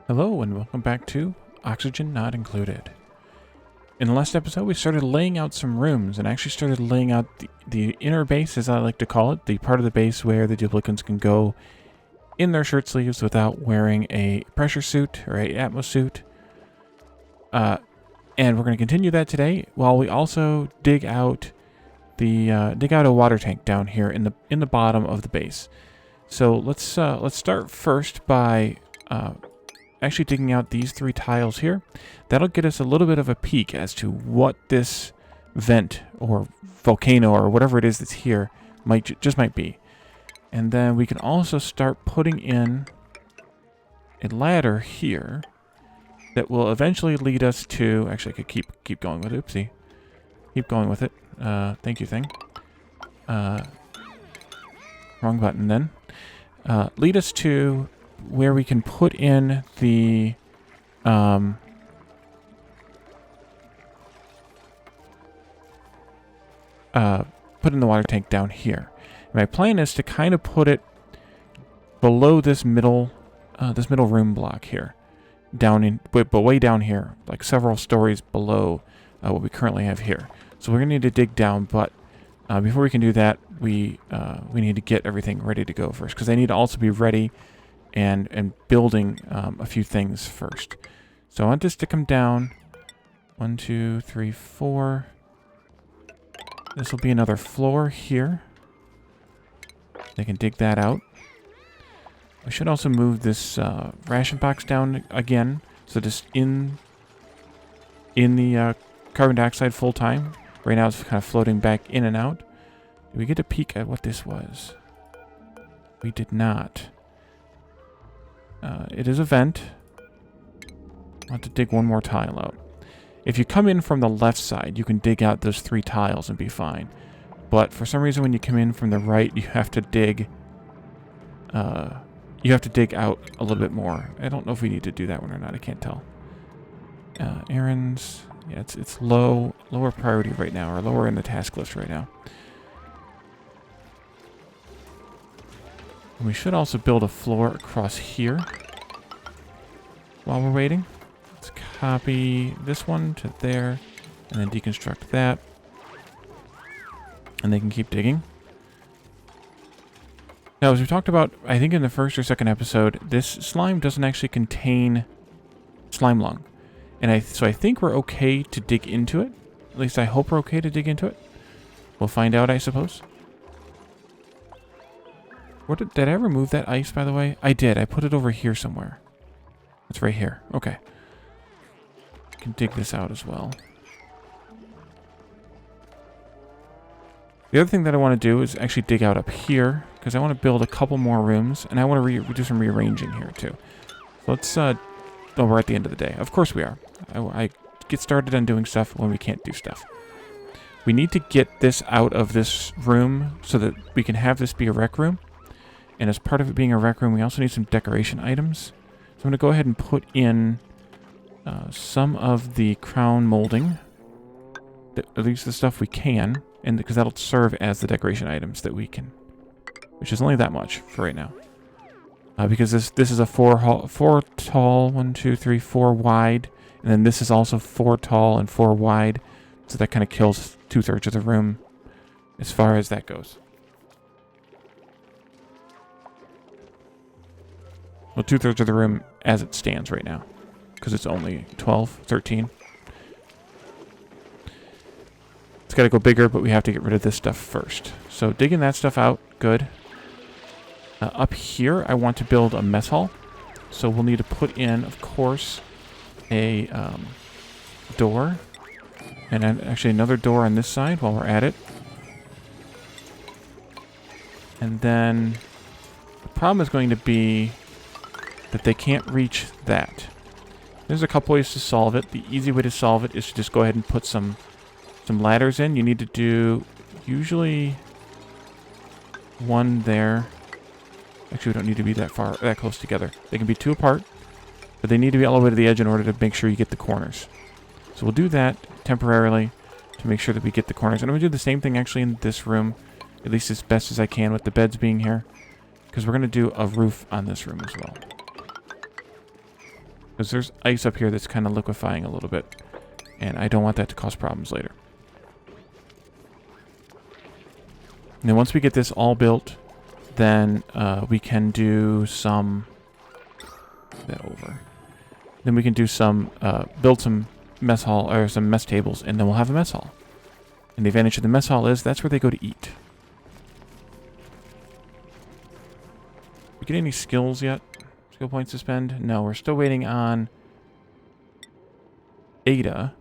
Hello and welcome back to Oxygen Not Included. In the last episode we started laying out some rooms and actually started laying out the inner base, as I like to call it, the part of the base where the duplicants can go in their shirt sleeves without wearing a pressure suit or a atmo suit. And we're going to continue that today while we also dig out a water tank down here in the bottom of the base. So let's start first by actually digging out these 3 tiles here. That'll get us a little bit of a peek as to what this vent or volcano or whatever it is that's here might be. And then we can also start putting in a ladder here that will eventually lead us to, actually I could keep going with it. Oopsie. Keep going with it. Thank you, thing. Wrong button then. Lead us to where we can put in the water tank down here. My plan is to kind of put it below this middle room block here, but way down here, like several stories below what we currently have here. So we're gonna need to dig down, but before we can do that, we need to get everything ready to go first, because I need to also be ready and building a few things first. So I want this to come down. 1, 2, 3, 4. This will be another floor here. They can dig that out. I should also move this ration box down again, so just in the carbon dioxide full time. Right now it's kind of floating back in and out. Did we get a peek at what this was? We did not. It is a vent. I want to dig one more tile out. If you come in from the left side, you can dig out those 3 tiles and be fine. But for some reason, when you come in from the right, you have to dig. You have to dig out a little bit more. I don't know if we need to do that one or not. I can't tell. Errands. Yeah, it's lower priority right now, or lower in the task list right now. And we should also build a floor across here while we're waiting. Let's copy this one to there and then deconstruct that. And they can keep digging. Now, as we talked about, I think in the first or second episode, this slime doesn't actually contain slime lung. And so I think we're okay to dig into it. At least I hope we're okay to dig into it. We'll find out, I suppose. Did I ever move that ice, by the way? I did. I put it over here somewhere. It's right here. Okay. I can dig this out as well. The other thing that I want to do is actually dig out up here, because I want to build a couple more rooms, and I want to do some rearranging here too. So let's, oh, we're at the end of the day. Of course we are. I get started on doing stuff when we can't do stuff. We need to get this out of this room so that we can have this be a rec room. And as part of it being a rec room, we also need some decoration items. So I'm going to go ahead and put in some of the crown molding, at least the stuff we can, and because that'll serve as the decoration items that we can, which is only that much for right now. Because this is a 4 tall, 1, 2, 3, 4 wide, and then this is also 4 tall and 4 wide, so that kind of kills 2/3 of the room as far as that goes. Well, 2/3 of the room as it stands right now, because it's only 12, 13. It's got to go bigger, but we have to get rid of this stuff first. So digging that stuff out, good. Up here, I want to build a mess hall. So we'll need to put in, of course, a door. And then actually another door on this side while we're at it. And then the problem is going to be that they can't reach that. There's a couple ways to solve it. The easy way to solve it is to just go ahead and put some ladders in. You need to do usually one there. Actually, we don't need to be that close together. They can be 2 apart, but they need to be all the way to the edge in order to make sure you get the corners. So we'll do that temporarily to make sure that we get the corners. And I'm going to do the same thing actually in this room, at least as best as I can with the beds being here, because we're going to do a roof on this room as well. Because there's ice up here that's kind of liquefying a little bit. And I don't want that to cause problems later. And then once we get this all built, then we can do some... that over. Then we can do some... build some mess hall, or some mess tables, and then we'll have a mess hall. And the advantage of the mess hall is that's where they go to eat. We get any skills yet? Skill points to spend? No, we're still waiting on Ada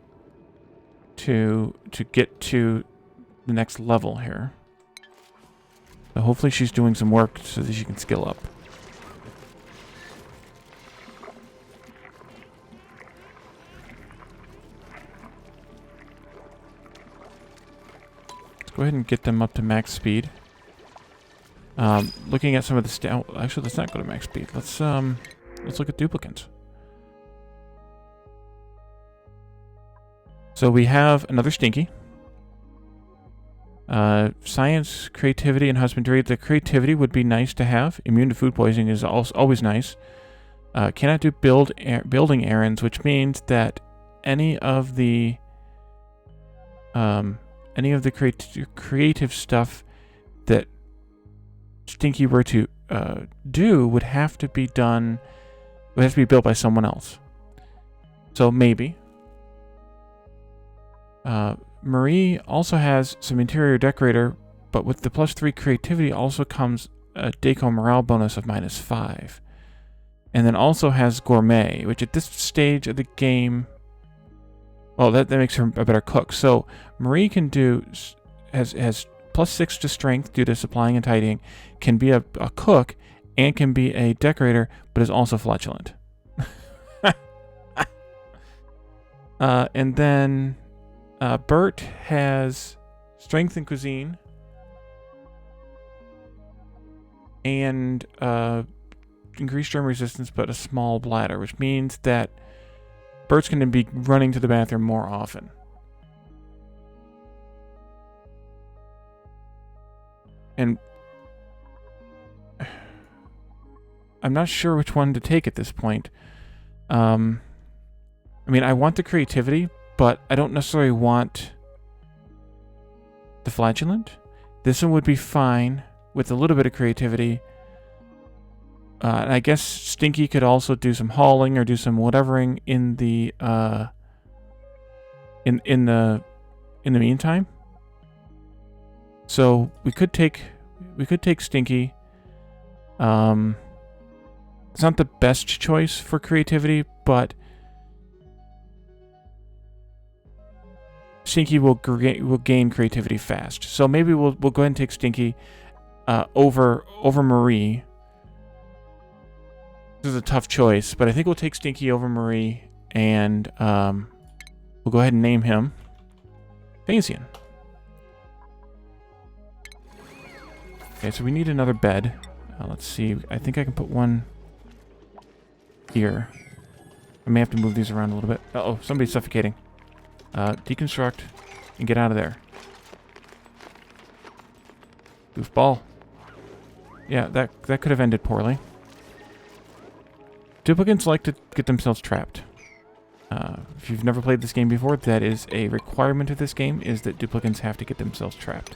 to get to the next level here. So hopefully she's doing some work so that she can skill up. Let's go ahead and get them up to max speed. Looking at some of the actually, let's not go to max speed. Let's look at duplicants. So we have another Stinky. Science, creativity, and husbandry. The creativity would be nice to have. Immune to food poisoning is also always nice. Cannot do building errands, which means that any of the creative stuff that Stinky were to do would have to be done. Would have to be built by someone else. So maybe. Marie also has some interior decorator, but with the +3 creativity also comes a deco morale bonus of -5. And then also has gourmet, which at this stage of the game, well, that makes her a better cook. So Marie can do, has +6 to strength due to supplying and tidying, can be a cook, and can be a decorator, but is also flatulent. And then Bert has strength in cuisine and increased germ resistance, but a small bladder, which means that Bert's going to be running to the bathroom more often. And I'm not sure which one to take at this point. I mean, I want the creativity, but I don't necessarily want the flatulent. This one would be fine with a little bit of creativity. And I guess Stinky could also do some hauling or do some whatevering in the in the meantime. So we could take Stinky. It's not the best choice for creativity, but Stinky will gain creativity fast. So maybe we'll go ahead and take Stinky over Marie. This is a tough choice, but I think we'll take Stinky over Marie, and we'll go ahead and name him Phasian. Okay, so we need another bed. Let's see. I think I can put one here. I may have to move these around a little bit. Uh-oh, somebody's suffocating. Deconstruct and get out of there. Goofball. Yeah, that could have ended poorly. Duplicants like to get themselves trapped. If you've never played this game before, that is a requirement of this game, is that duplicants have to get themselves trapped.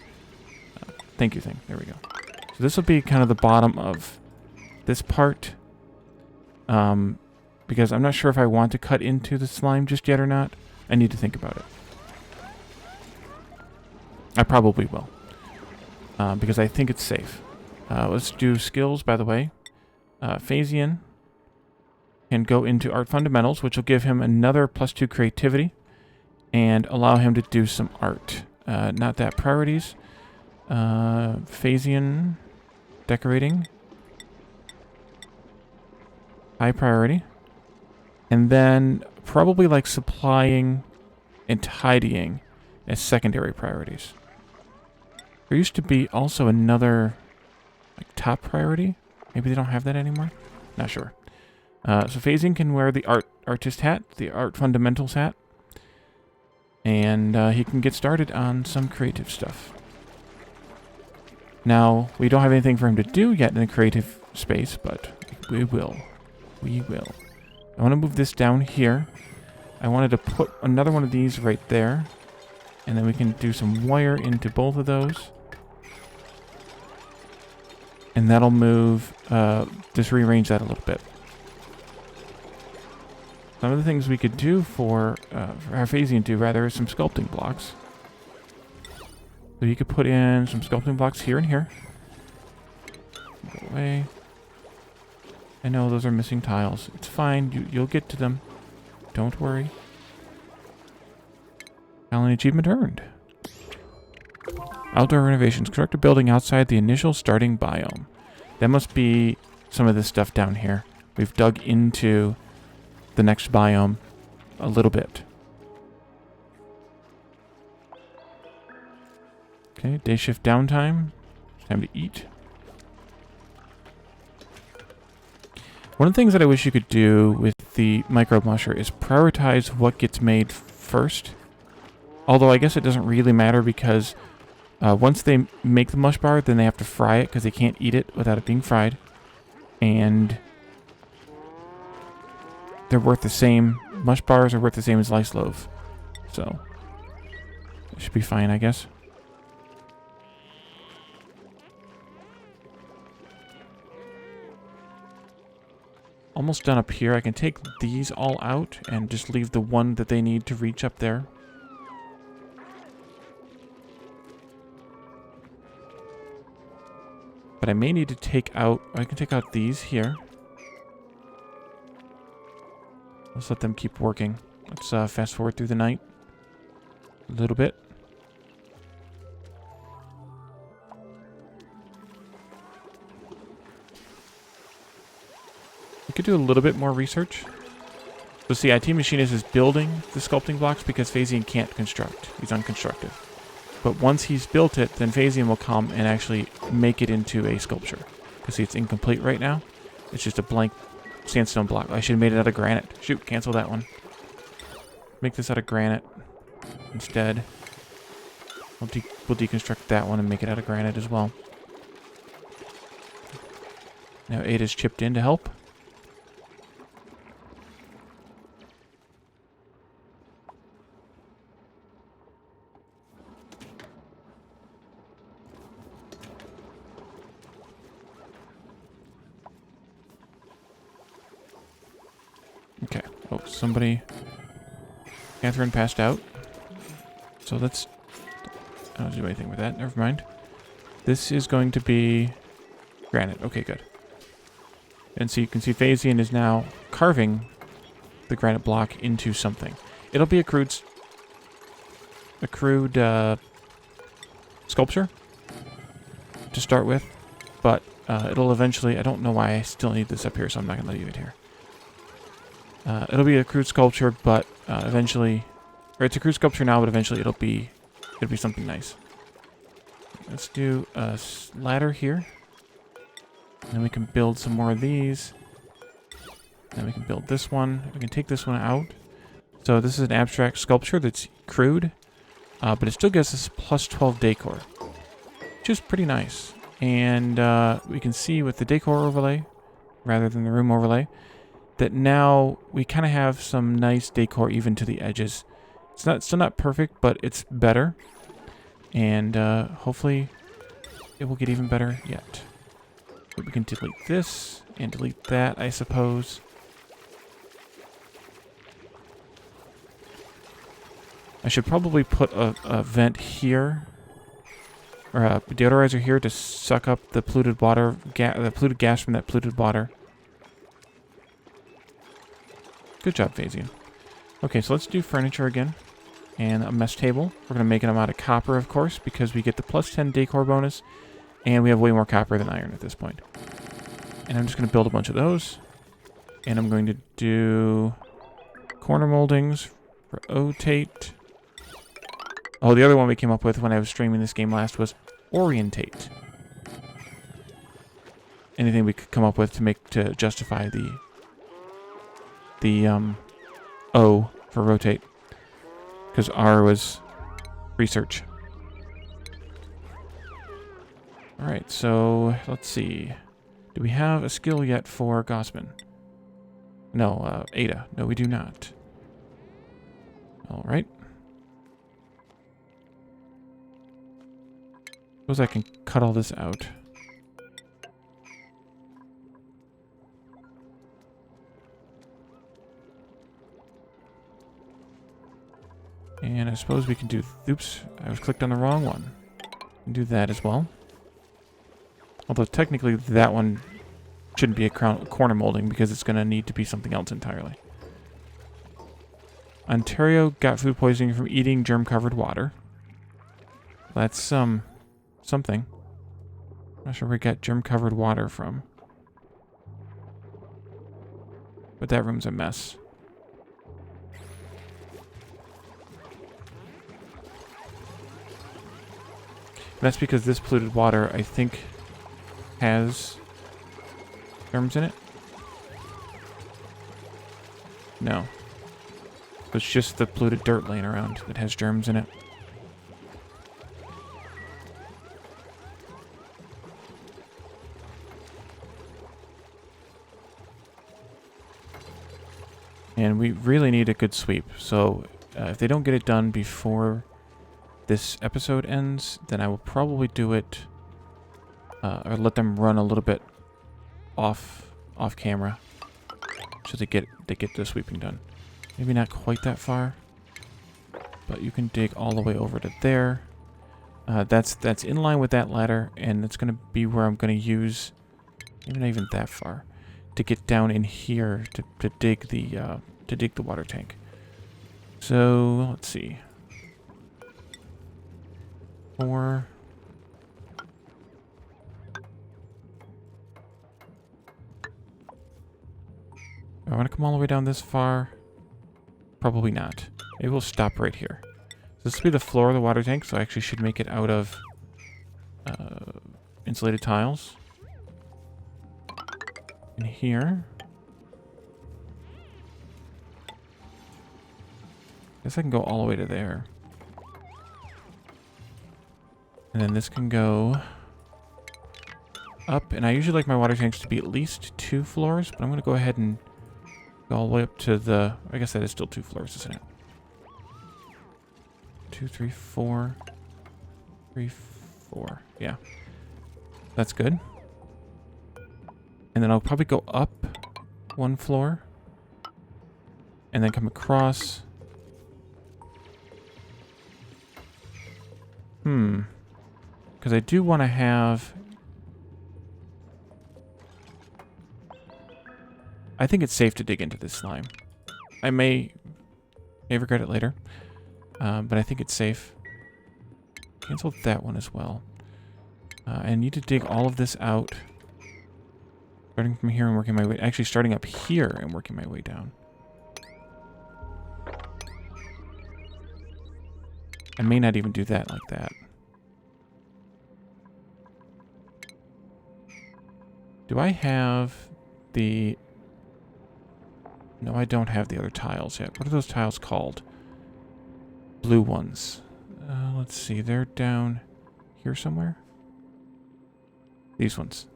Thank you thing. There we go. So this will be kind of the bottom of this part. Because I'm not sure if I want to cut into the slime just yet or not. I need to think about it. I probably will. Because I think it's safe. Let's do skills, by the way. Phasian can go into Art Fundamentals, which will give him another +2 creativity and allow him to do some art. Not that priorities. Phasian decorating. High priority. And then probably like supplying and tidying as secondary priorities. There used to be also another like top priority. Maybe they don't have that anymore. Not sure. So Phasian can wear the artist hat, the art fundamentals hat, and he can get started on some creative stuff. Now, we don't have anything for him to do yet in the creative space, but we will. We will. I want to move this down here. I wanted to put another one of these right there. And then we can do some wire into both of those. And that'll move, just rearrange that a little bit. Some of the things we could do for Phasian do, rather, is some sculpting blocks. So you could put in some sculpting blocks here and here. Go away. I know those are missing tiles. It's fine. You'll get to them. Don't worry. Challenge achievement earned. Outdoor renovations. Construct a building outside the initial starting biome. That must be some of this stuff down here. We've dug into the next biome a little bit. Okay, day shift downtime. Time to eat. One of the things that I wish you could do with the microbe musher is prioritize what gets made first. Although I guess it doesn't really matter because once they make the mush bar, then they have to fry it because they can't eat it without it being fried. And they're worth the same. Mush bars are worth the same as sliced loaf. So, it should be fine, I guess. Almost done up here. I can take these all out and just leave the one that they need to reach up there. But I may need to take out... I can take out these here. Let's let them keep working. Let's fast forward through the night a little bit. We could do a little bit more research. So see, IT Machinist is building the sculpting blocks because Phasian can't construct. He's unconstructed. But once he's built it, then Phasian will come and actually make it into a sculpture. Because see, it's incomplete right now. It's just a blank sandstone block. I should have made it out of granite. Shoot, cancel that one. Make this out of granite instead. We'll deconstruct that one and make it out of granite as well. Now Ada's chipped in to help. Okay. Oh, somebody... Catherine passed out. So let's... I don't do anything with that. Never mind. This is going to be... granite. Okay, good. And so you can see Phasian is now carving the granite block into something. It'll be a crude sculpture to start with. But it'll eventually... I don't know why I still need this up here, so I'm not going to leave it here. It'll be a crude sculpture, but eventually, or it's a crude sculpture now, but eventually it'll be something nice. Let's do a ladder here. And then we can build some more of these. Then we can build this one. We can take this one out. So this is an abstract sculpture that's crude, but it still gives us plus 12 decor, which is pretty nice. And we can see with the decor overlay, rather than the room overlay, that now we kind of have some nice decor even to the edges. It's still not perfect, but it's better. And hopefully it will get even better yet. But we can delete this and delete that, I suppose. I should probably put a vent here, or a deodorizer here to suck up the polluted water, the polluted gas from that polluted water. Good job, Phasian. Okay, so let's do furniture again. And a mess table. We're going to make them out of copper, of course, because we get the plus 10 decor bonus. And we have way more copper than iron at this point. And I'm just going to build a bunch of those. And I'm going to do corner moldings, rotate. Oh, the other one we came up with when I was streaming this game last was orientate. Anything we could come up with to justify the O for rotate, because R was research. Alright, so let's see. Do we have a skill yet for Gossman? No, Ada. No, we do not. All right. Suppose I can cut all this out. And I suppose we can do... Oops, I was clicked on the wrong one. We can do that as well. Although technically that one shouldn't be a corner molding because it's going to need to be something else entirely. Ontario got food poisoning from eating germ-covered water. That's something. I'm not sure where we got germ-covered water from. But that room's a mess. And that's because this polluted water, I think, has germs in it. No. It's just the polluted dirt laying around that has germs in it. And we really need a good sweep. So if they don't get it done before this episode ends, then I will probably do it, or let them run a little bit off camera, so they get the sweeping done. Maybe not quite that far, but you can dig all the way over to there. That's in line with that ladder, and it's going to be where I'm going to use, maybe not even that far, to get down in here to dig the water tank. So let's see. 4. I want to come all the way down this far. Probably not. Maybe we'll stop right here. So this will be the floor of the water tank, so I actually should make it out of insulated tiles. In here. Guess I can go all the way to there. And then this can go up. And I usually like my water tanks to be at least 2 floors, but I'm going to go ahead and go all the way up to the... I guess that is still 2 floors, isn't it? 2, 3, 4. 3, 4. Yeah. That's good. And then I'll probably go up 1 floor. And then come across. Because I do want to have... I think it's safe to dig into this slime. I may regret it later. But I think it's safe. Cancel that one as well. I need to dig all of this out. Starting from here and working my way... Actually, starting up here and working my way down. I may not even do that like that. Do I have the... No, I don't have the other tiles yet. What are those tiles called? Blue ones. Let's see. They're down here somewhere. These ones.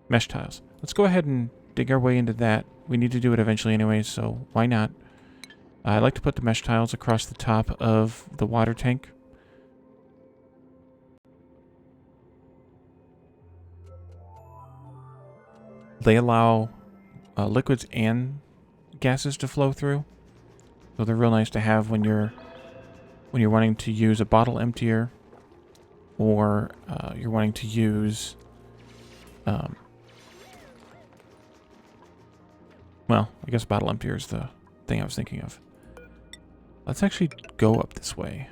Mesh tiles. Let's go ahead and dig our way into that. We need to do it eventually anyway, so why not? I like to put the mesh tiles across the top of the water tank. They allow liquids and gases to flow through. So they're real nice to have when you're wanting to use a bottle emptier, or you're wanting to use well, I guess bottle emptier is the thing I was thinking of. Let's actually go up this way.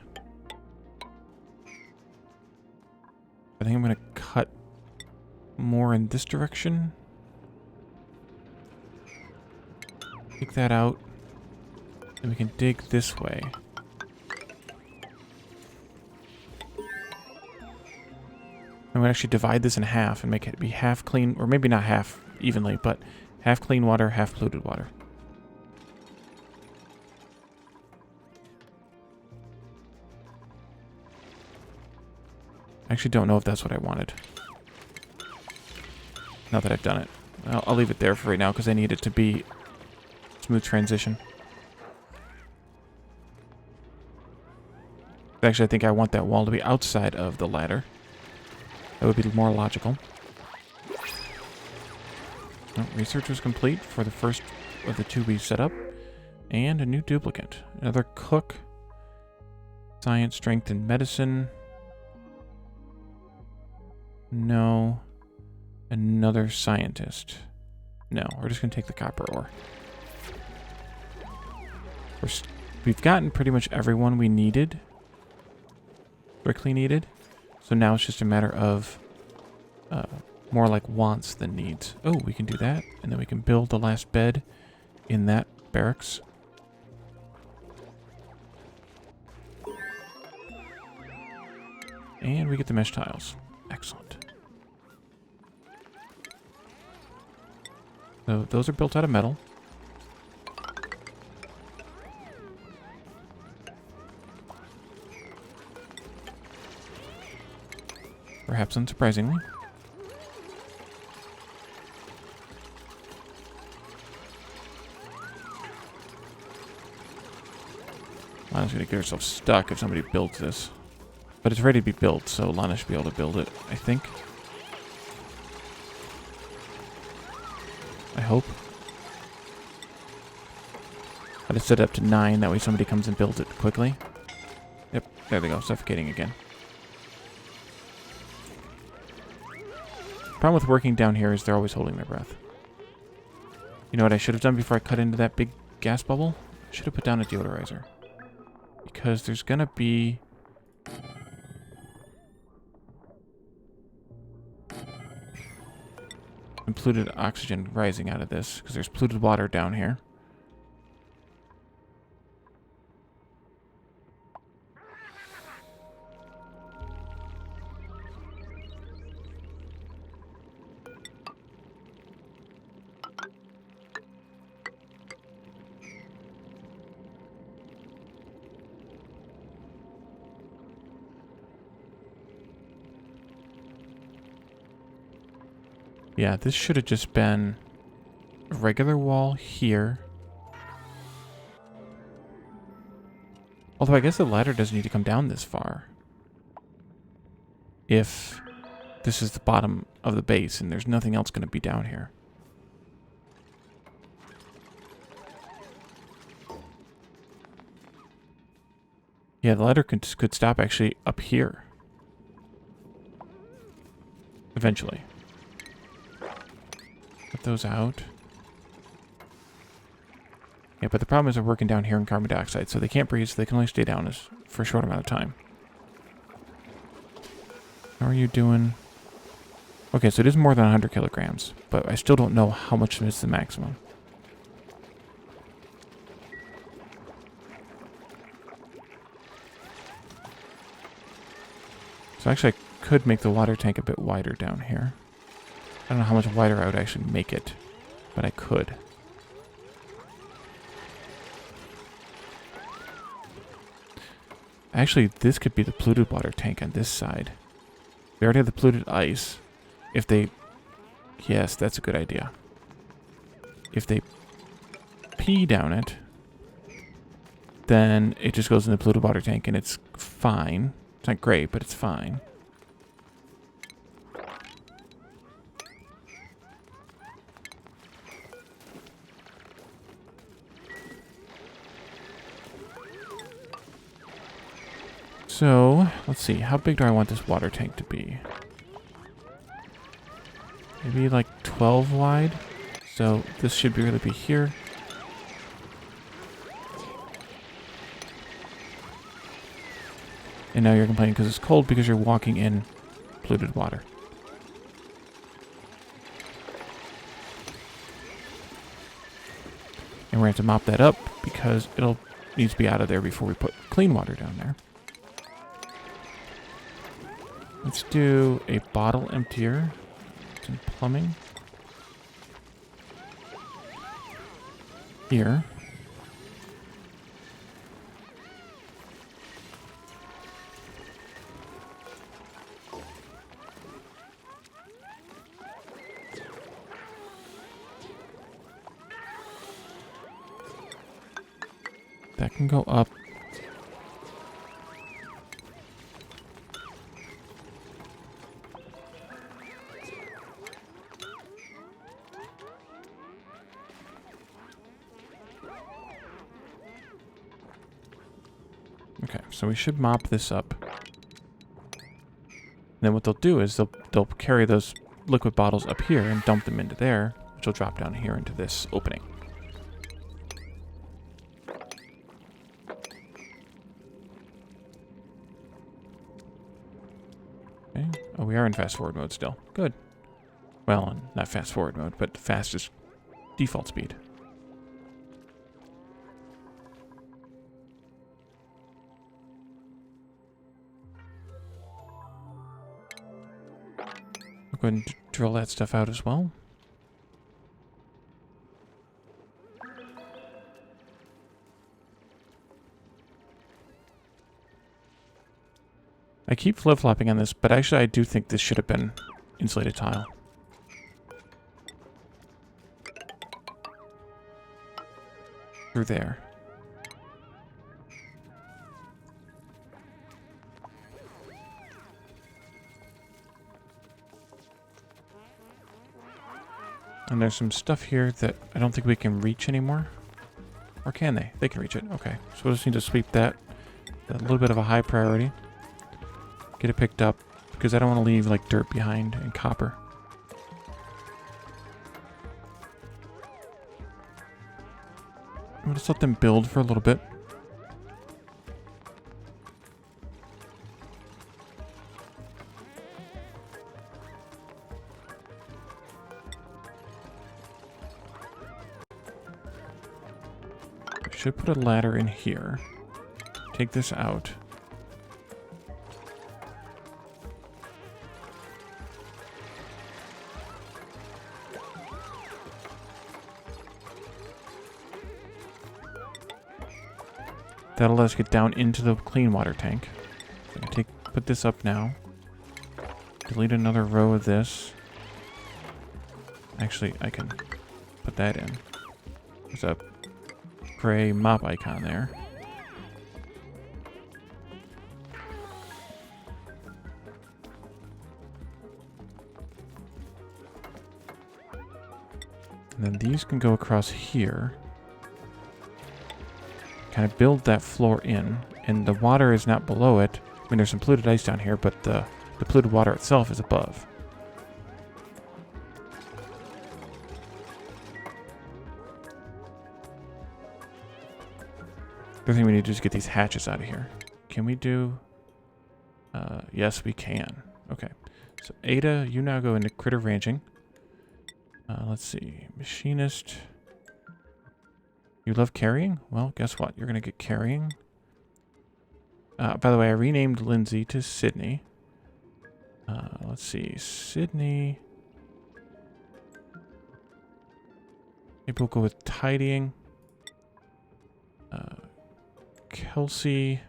I think I'm going to cut more in this direction. Take that out. And we can dig this way. I'm going to actually divide this in half and make it be half clean, or maybe not half evenly, but half clean water, half polluted water. I actually don't know if that's what I wanted. Now that I've done it. I'll leave it there for right now because I need it to be Smooth transition. Actually, I think I want that wall to be outside of the ladder. That would be more logical. Well, research was complete for the first of the 2 we set up. And a new duplicant. Another cook. Science, strength, and medicine. No. Another scientist. No, we're just going to take the copper ore. We've gotten pretty much everyone we needed. Strictly needed. So now it's just a matter of more like wants than needs. Oh, we can do that. And then we can build the last bed in that barracks. And we get the mesh tiles. Excellent. So those are built out of metal. Perhaps unsurprisingly. Lana's gonna get herself stuck if somebody builds this. But it's ready to be built, so Lana should be able to build it, I think. I hope. I just set it up to 9, that way somebody comes and builds it quickly. Yep, there they go, suffocating again. Problem with working down here is they're always holding their breath. You know what I should have done before I cut into that big gas bubble? I should have put down a deodorizer. Because there's gonna be... polluted oxygen rising out of this, because there's polluted water down here. Yeah, this should have just been a regular wall here. Although I guess the ladder doesn't need to come down this far. If this is the bottom of the base and there's nothing else going to be down here. Yeah, the ladder could stop actually up here. Eventually. Put those out. Yeah, but the problem is they're working down here in carbon dioxide, so they can't breathe, so they can only stay down for a short amount of time. How are you doing? Okay, so it is more than 100 kilograms, but I still don't know how much is the maximum. So actually I could make the water tank a bit wider down here. I don't know how much wider I would actually make it, but I could. Actually, this could be the polluted water tank on this side. We already have the polluted ice. If they... Yes, that's a good idea. If they pee down it, then it just goes in the polluted water tank and it's fine. It's not great, but it's fine. So, let's see. How big do I want this water tank to be? Maybe like 12 wide. So, this should really be here. And now you're complaining because it's cold because you're walking in polluted water. And we're going to have to mop that up because it'll need to be out of there before we put clean water down there. Let's do a bottle emptier. Some plumbing. Here. That can go up. Okay, so we should mop this up. And then what they'll do is they'll carry those liquid bottles up here and dump them into there, which will drop down here into this opening. Okay. Oh, we are in fast forward mode still. Good. Well, not fast forward mode, but fastest default speed. I'll go ahead and drill that stuff out as well. I keep flip-flopping on this, but actually I do think this should have been insulated tile. Through there. And there's some stuff here that I don't think we can reach anymore. Or can they? They can reach it. Okay. So we'll just need to sweep that. A little bit of a high priority. Get it picked up. Because I don't want to leave like dirt behind and copper. We'll just let them build for a little bit. Should put a ladder in here. Take this out. That'll let us get down into the clean water tank. So I can put this up now. Delete another row of this. Actually, I can put that in. There's a gray mop icon there. And then these can go across here. Kind of build that floor in. And the water is not below it. I mean, there's some polluted ice down here, but the polluted water itself is above. The other thing we need to do is get these hatches out of here. Can we do... yes, we can. Okay. So, Ada, you now go into critter ranching. Let's see. Machinist. You love carrying? Well, guess what? You're going to get carrying. By the way, I renamed Lindsay to Sydney. Let's see. Sydney. Maybe we'll go with tidying. Kelsey,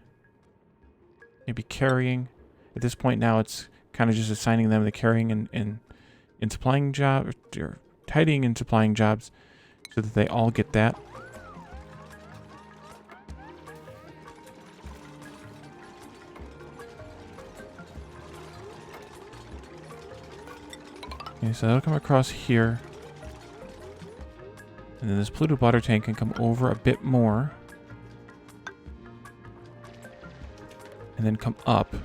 maybe carrying. At this point now, it's kind of just assigning them the carrying and supplying jobs, or tidying and supplying jobs, so that they all get that. Okay, so that'll come across here, and then this polluted water tank can come over a bit more. And then come up.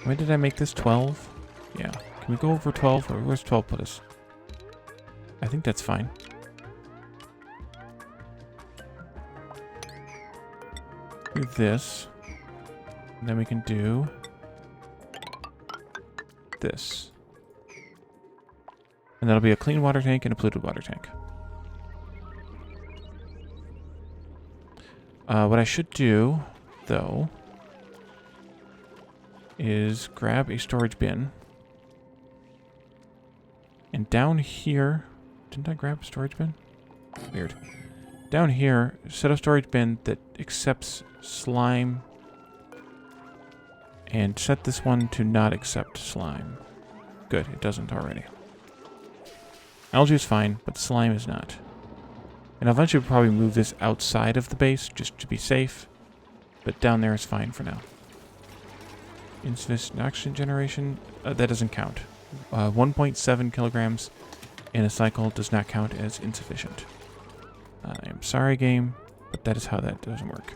When did I make this 12? Yeah. Can we go over 12? Or where's 12 put us? I think that's fine. Do this. And then we can do this. And that'll be a clean water tank and a polluted water tank. What I should do, though, is grab a storage bin. And down here... Didn't I grab a storage bin? Weird. Down here, set a storage bin that accepts slime. And set this one to not accept slime. Good, it doesn't already. Algae is fine, but slime is not. And eventually we'll probably move this outside of the base just to be safe. But down there is fine for now. Insufficient oxygen generation, that doesn't count. 1.7 kilograms in a cycle does not count as insufficient. I am sorry, game, but that is how that doesn't work.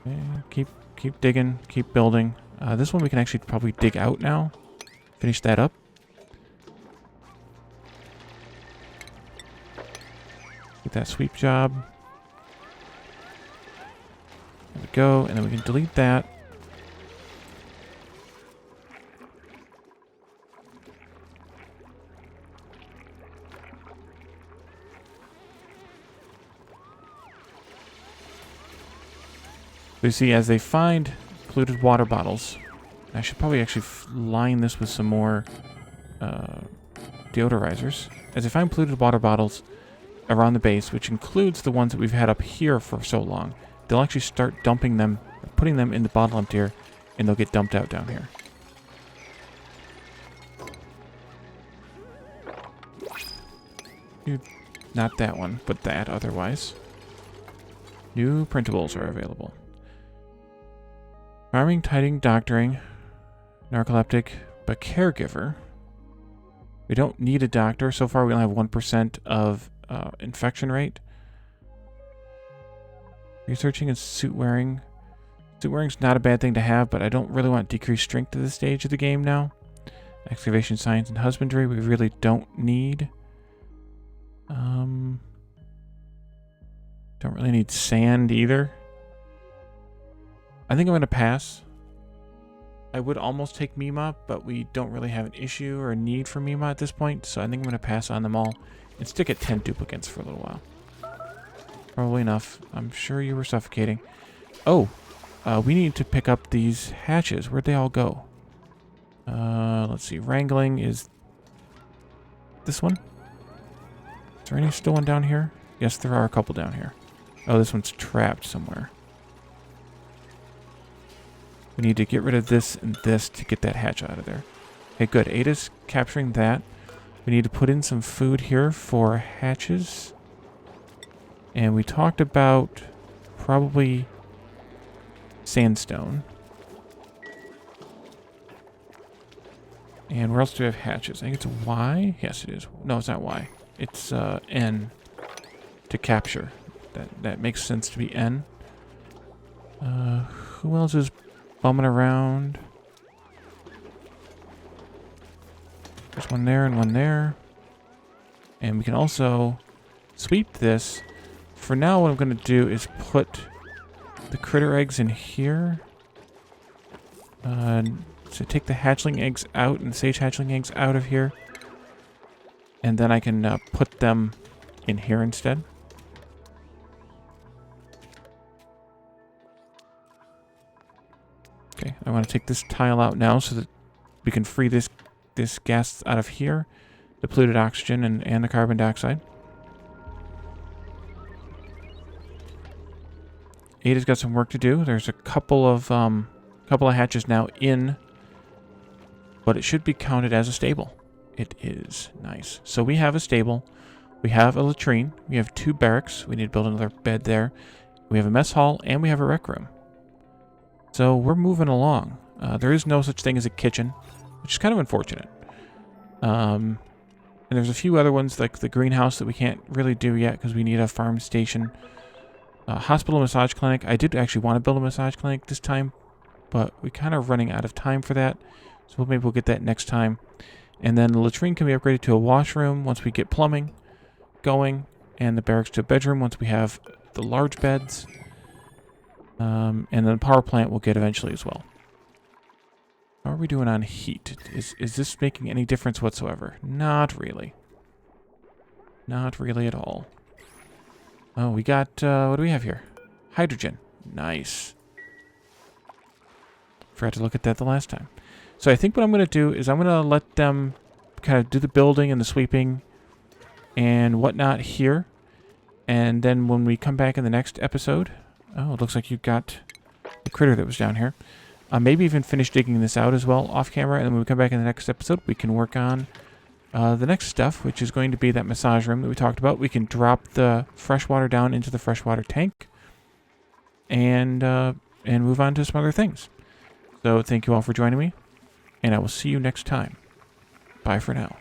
Okay, keep digging, keep building. This one we can actually probably dig out now. Finish that up. Get that sweep job. There we go, and then we can delete that. So you see, as they find polluted water bottles, I should probably actually line this with some more deodorizers. As they find polluted water bottles around the base, which includes the ones that we've had up here for so long, they'll actually start dumping them, putting them in the bottle emptier, and they'll get dumped out down here. Not that one, but that otherwise. New printables are available. Farming, tiding, doctoring, narcoleptic, but caregiver. We don't need a doctor. So far we only have 1% of infection rate. Researching and suit wearing. Suit wearing's not a bad thing to have, but I don't really want decreased strength at this stage of the game now. Excavation, science, and husbandry we really don't need. Don't really need sand either. I think I'm going to pass. I would almost take Mima, but we don't really have an issue or a need for Mima at this point, so I think I'm going to pass on them all and stick at 10 duplicants for a little while. Probably enough. I'm sure you were suffocating. Oh, we need to pick up these hatches. Where'd they all go? Let's see. Wrangling is this one. Is there any still one down here? Yes, there are a couple down here. Oh, this one's trapped somewhere. We need to get rid of this and this to get that hatch out of there. Okay, good. Ada's capturing that. We need to put in some food here for hatches. And we talked about probably sandstone. And where else do we have hatches? I think it's Y. Yes, it is. No, it's not Y. It's N to capture. That makes sense to be N. Who else is bumming around? There's one there and one there. And we can also sweep this. For now, what I'm going to do is put the critter eggs in here. So take the hatchling eggs out and sage hatchling eggs out of here. And then I can put them in here instead. Okay, I want to take this tile out now so that we can free this gas out of here. The polluted oxygen and the carbon dioxide. Ada's got some work to do. There's a couple of hatches now in, but it should be counted as a stable. It is nice. So we have a stable. We have a latrine. We have 2 barracks. We need to build another bed there. We have a mess hall, and we have a rec room. So we're moving along. There is no such thing as a kitchen, which is kind of unfortunate. And there's a few other ones, like the greenhouse, that we can't really do yet because we need a farm station. Hospital massage clinic. I did actually want to build a massage clinic this time, but we're kind of running out of time for that. So maybe we'll get that next time. And then the latrine can be upgraded to a washroom once we get plumbing going, and the barracks to a bedroom once we have the large beds. And then the power plant we'll get eventually as well. How are we doing on heat? Is this making any difference whatsoever? Not really. Not really at all. Oh, we got, what do we have here? Hydrogen. Nice. Forgot to look at that the last time. So I think what I'm going to do is I'm going to let them kind of do the building and the sweeping and whatnot here. And then when we come back in the next episode... Oh, it looks like you got the critter that was down here. Maybe even finish digging this out as well off camera. And then when we come back in the next episode, we can work on The next stuff, which is going to be that massage room that we talked about, we can drop the fresh water down into the freshwater tank and move on to some other things. So thank you all for joining me, and I will see you next time. Bye for now.